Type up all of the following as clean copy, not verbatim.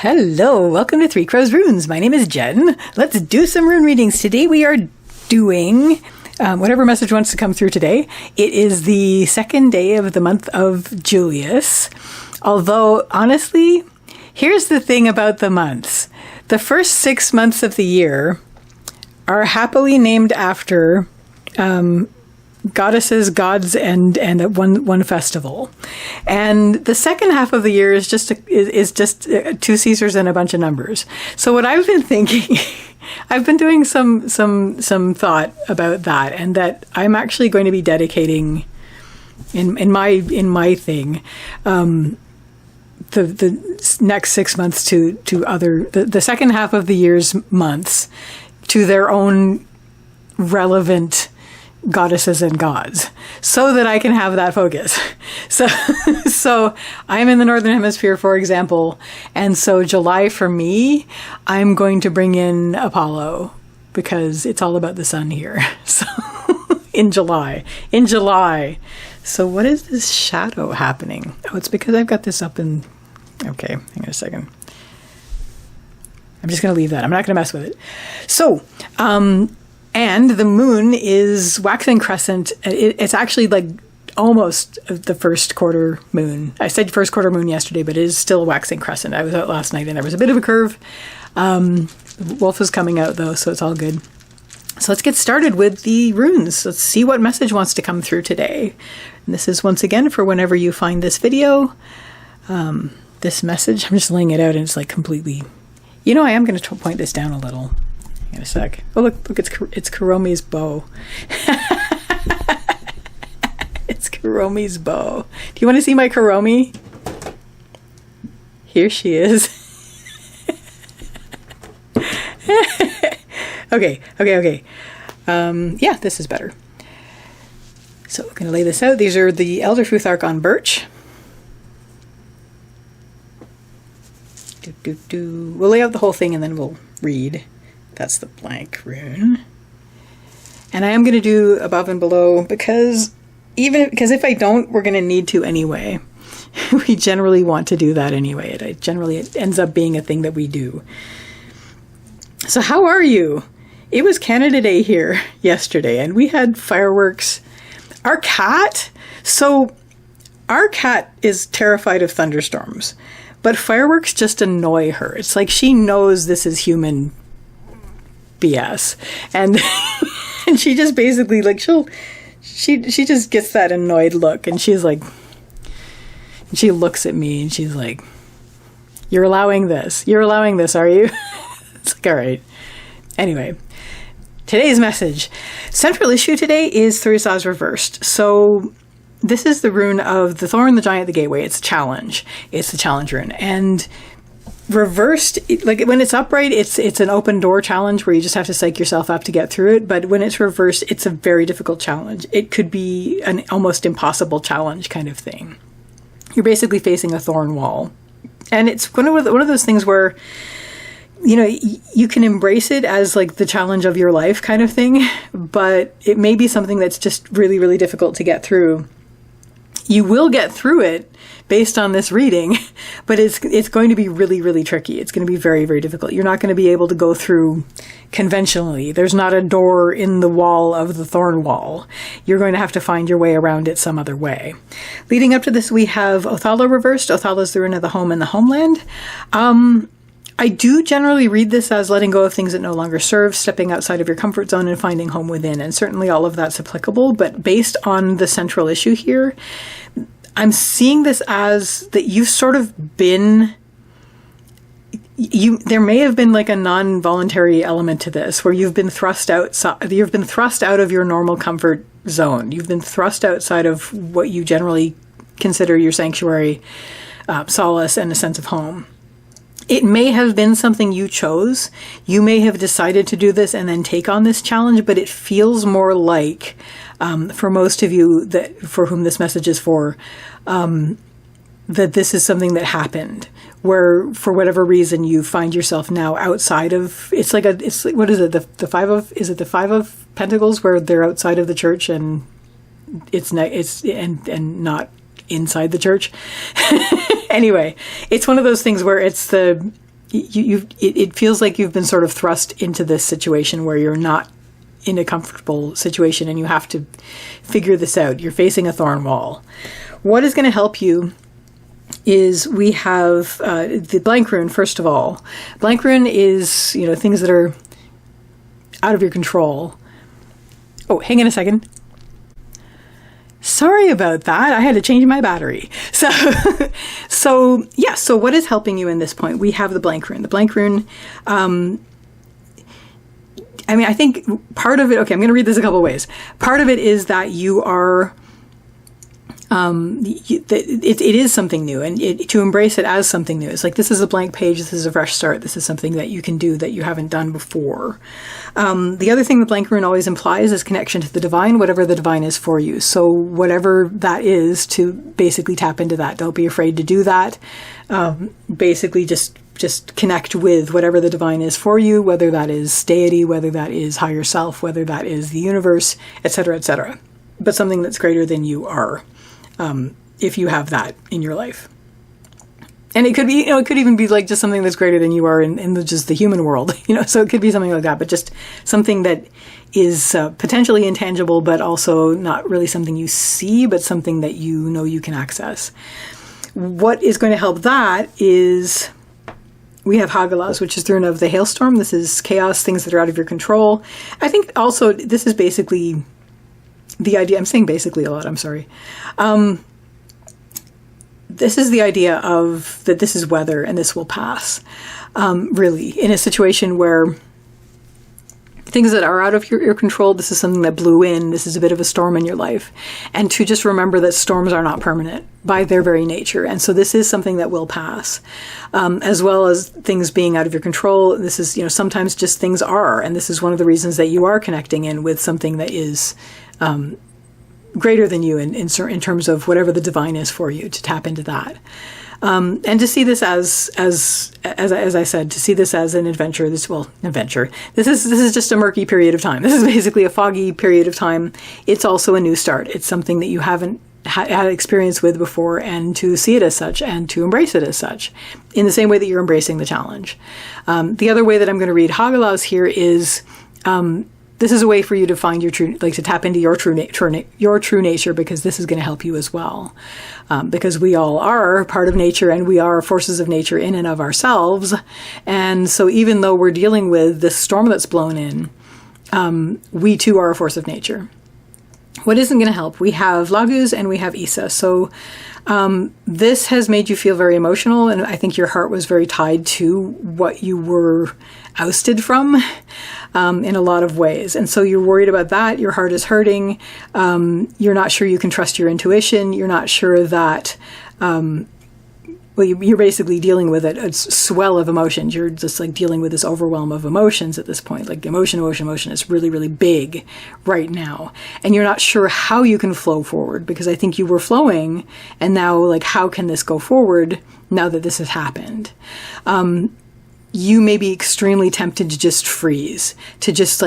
Hello, welcome to Three Crows Runes. My name is Jen. Let's do some rune readings. Today we are doing whatever message wants to come through today. It is the second day of the month of Julius. Although, honestly, here's the thing about the months. The first 6 months of the year are happily named after goddesses, gods, and one festival, and the second half of the year is just two Caesars and a bunch of numbers. So what I've been thinking, I've been doing some thought about that, and that I'm actually going to be dedicating in my thing the next 6 months to the second half of the year's months to their own relevant goddesses and gods, so that I can have that focus. So I'm in the Northern Hemisphere, for example, and so July for me, I'm going to bring in Apollo because it's all about the sun here. So in July. So what is this shadow happening? Oh, it's because I've got this up in... Okay, hang on a second. I'm just going to leave that. I'm not going to mess with it. So, and the moon is waxing crescent. It's actually like almost the first quarter moon. I said first quarter moon yesterday, but it is still a waxing crescent. I was out last night and there was a bit of a curve. The wolf is coming out though, so it's all good. So let's get started with the runes. Let's see what message wants to come through today. And this is once again for whenever you find this video. This message, I'm just laying it out and it's like completely... You know, I am going to point this down a little. Hang on a sec. Oh, look, it's Kuromi's bow. It's Kuromi's bow. Do you want to see my Kuromi? Here she is. Okay. Yeah, this is better. So we're going to lay this out. These are the Elder Futhark on birch. We'll lay out the whole thing and then we'll read. That's the blank rune. And I am going to do above and below because if I don't, we're going to need to anyway. We generally want to do that anyway. It ends up being a thing that we do. So how are you? It was Canada Day here yesterday and we had fireworks. Our cat is terrified of thunderstorms, but fireworks just annoy her. It's like she knows this is human BS, and and she just basically like she just gets that annoyed look, and she's like, she looks at me and she's like, you're allowing this, are you? It's like, all right. Anyway, today's message, central issue today is Thurisaz reversed. So this is the rune of the thorn, the giant, the gateway. It's a challenge. It's the challenge rune. And reversed, like when it's upright, it's an open door challenge where you just have to psych yourself up to get through it. But when it's reversed, it's a very difficult challenge. It could be an almost impossible challenge kind of thing. You're basically facing a thorn wall. And it's one of those things where, you know, you can embrace it as like the challenge of your life kind of thing, but it may be something that's just really, really difficult to get through. You will get through it based on this reading, but it's going to be really, really tricky. It's going to be very, very difficult. You're not going to be able to go through conventionally. There's not a door in the wall of the thorn wall. You're going to have to find your way around it some other way. Leading up to this, we have Othala reversed. Othala is the rune of the home and the homeland. I do generally read this as letting go of things that no longer serve, stepping outside of your comfort zone and finding home within. And certainly all of that's applicable. But based on the central issue here, I'm seeing this as that you've sort of been... there may have been like a non-voluntary element to this where you've been thrust out of your normal comfort zone. You've been thrust outside of what you generally consider your sanctuary, solace, and a sense of home. It may have been something you chose. You may have decided to do this and then take on this challenge, but it feels more like, for most of you for whom this message is for, that this is something that happened, where for whatever reason you find yourself now outside of. It's like what is it? The five of Pentacles, where they're outside of the church and it's not inside the church. Anyway, it's one of those things where it's it feels like you've been sort of thrust into this situation where you're not in a comfortable situation and you have to figure this out. You're facing a thorn wall. What is going to help you is we have the blank rune, first of all. Blank rune is, things that are out of your control. Oh, hang on a second. Sorry about that. I had to change my battery. So what is helping you in this point? We have the blank rune. The blank rune, I think part of it, okay, I'm going to read this a couple of ways. Part of it is that you are, it is something new, and to embrace it as something new. It's like, this is a blank page, this is a fresh start, this is something that you can do that you haven't done before. The other thing the blank rune always implies is connection to the divine, whatever the divine is for you. So whatever that is, to basically tap into that. Don't be afraid to do that. Basically just connect with whatever the divine is for you, whether that is deity, whether that is higher self, whether that is the universe, etc., etc. But something that's greater than you are. If you have that in your life. And it could be, it could even be like just something that's greater than you are in just the human world, so it could be something like that, but just something that is potentially intangible, but also not really something you see, but something that you can access. What is going to help that is we have Hagalas, which is the rune of the hailstorm. This is chaos, things that are out of your control. I think also this is basically the idea, I'm saying basically a lot, I'm sorry. This is the idea of that this is weather and this will pass. Really, in a situation where things that are out of your control, this is something that blew in, this is a bit of a storm in your life. And to just remember that storms are not permanent by their very nature. And so this is something that will pass. As well as things being out of your control, this is, sometimes just things are. And this is one of the reasons that you are connecting in with something that is greater than you in terms of whatever the divine is for you, to tap into that. And to see this as I said, to see this as an adventure. Adventure. This is just a murky period of time. This is basically a foggy period of time. It's also a new start. It's something that you haven't had experience with before, and to see it as such and to embrace it as such, in the same way that you're embracing the challenge. The other way that I'm going to read Hagalas here is, this is a way for you to find your true, to tap into your true nature, because this is going to help you as well. Because we all are part of nature, and we are forces of nature in and of ourselves. And so even though we're dealing with this storm that's blown in, we too are a force of nature. What isn't going to help? We have Laguz and we have Isa. So this has made you feel very emotional, and I think your heart was very tied to what you were ousted from in a lot of ways. And so you're worried about that. Your heart is hurting. You're not sure you can trust your intuition. You're not sure that... you're basically dealing with a swell of emotions. You're just dealing with this overwhelm of emotions at this point. Emotion is really, really big right now. And you're not sure how you can flow forward, because I think you were flowing, and now how can this go forward now that this has happened? You may be extremely tempted to just freeze, to just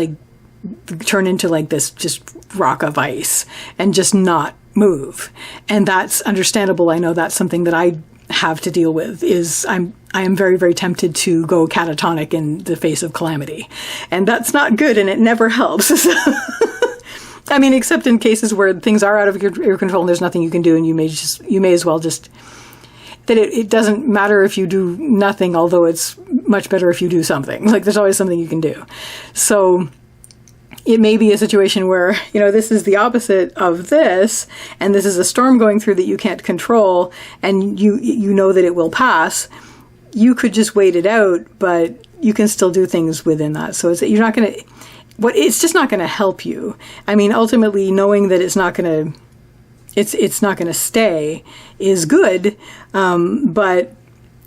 turn into this just rock of ice and just not move. And that's understandable. I know that's something that I have to deal with. I am very, very tempted to go catatonic in the face of calamity. And that's not good, and it never helps. Except in cases where things are out of your control and there's nothing you can do, and you may as well just, that it doesn't matter if you do nothing, although it's much better if you do something. There's always something you can do. So it may be a situation where, this is the opposite of this, and this is a storm going through that you can't control, and you know that it will pass. You could just wait it out, but you can still do things within that. So it's just not going to help you. Ultimately, knowing that it's not going to stay is good, but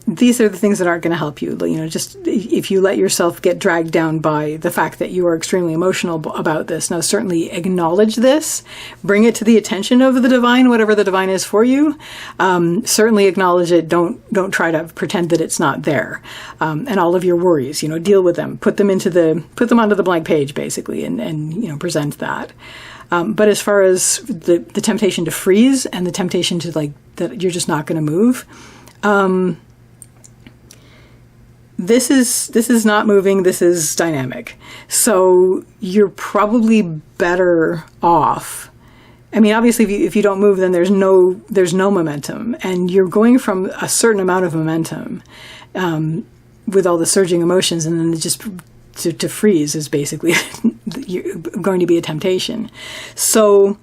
these are the things that aren't going to help you. Just if you let yourself get dragged down by the fact that you are extremely emotional about this. Now, certainly acknowledge this, bring it to the attention of the divine, whatever the divine is for you. Certainly acknowledge it. Don't try to pretend that it's not there. And all of your worries, deal with them, put them onto the blank page, basically, and present that. But as far as the temptation to freeze and the temptation to that you're just not going to move, this is not moving, this is dynamic. So you're probably better off. I mean, obviously, if you don't move, then there's no momentum, and you're going from a certain amount of momentum with all the surging emotions, and then just to freeze is basically going to be a temptation. So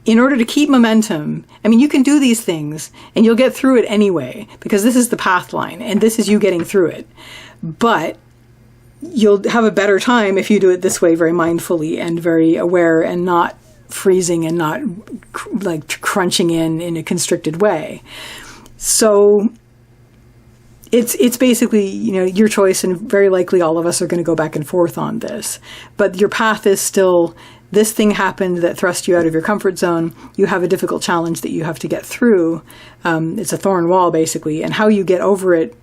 in order to keep momentum, I mean, you can do these things and you'll get through it anyway, because this is the path line and this is you getting through it. But you'll have a better time if you do it this way, very mindfully and very aware, and not freezing and not like crunching in a constricted way. So it's basically, your choice, and very likely all of us are going to go back and forth on this. But your path is still, this thing happened that thrust you out of your comfort zone. You have a difficult challenge that you have to get through. It's a thorn wall, basically. And how you get over it,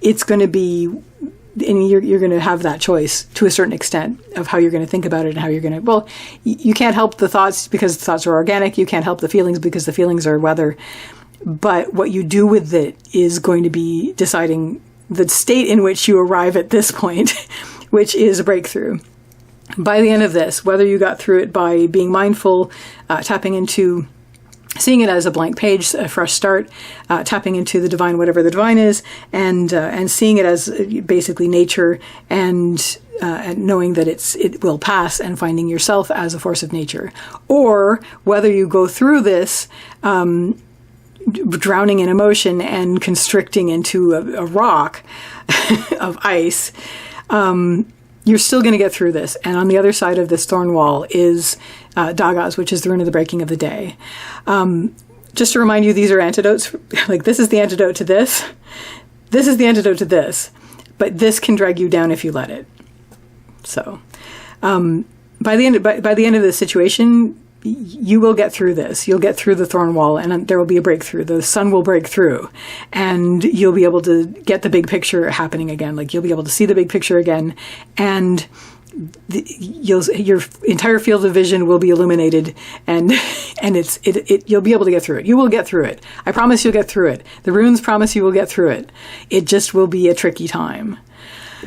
it's going to be, and you're going to have that choice to a certain extent of how you're going to think about it and how you're going to, well, you can't help the thoughts because the thoughts are organic. You can't help the feelings because the feelings are weather. But what you do with it is going to be deciding the state in which you arrive at this point, which is a breakthrough. By the end of this, whether you got through it by being mindful, tapping into, seeing it as a blank page, a fresh start, tapping into the divine, whatever the divine is, and seeing it as basically nature, and knowing that it will pass, and finding yourself as a force of nature, or whether you go through this drowning in emotion and constricting into a rock of ice, you're still going to get through this. And on the other side of this thorn wall is Dagas, which is the rune of the breaking of the day. Just to remind you, these are antidotes. Like, this is the antidote to this. This is the antidote to this. But this can drag you down if you let it. So by the end of the situation, you will get through this. You'll get through the thorn wall, and there will be a breakthrough. The sun will break through, and you'll be able to get the big picture happening again. Like, you'll be able to see the big picture again, and your entire field of vision will be illuminated, and you'll be able to get through it. You will get through it. I promise you'll get through it. The runes promise you will get through it. It just will be a tricky time.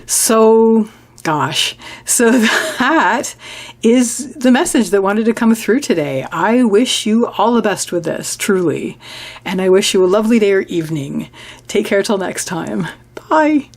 So that is the message that wanted to come through today. I wish you all the best with this, truly. And I wish you a lovely day or evening. Take care till next time. Bye.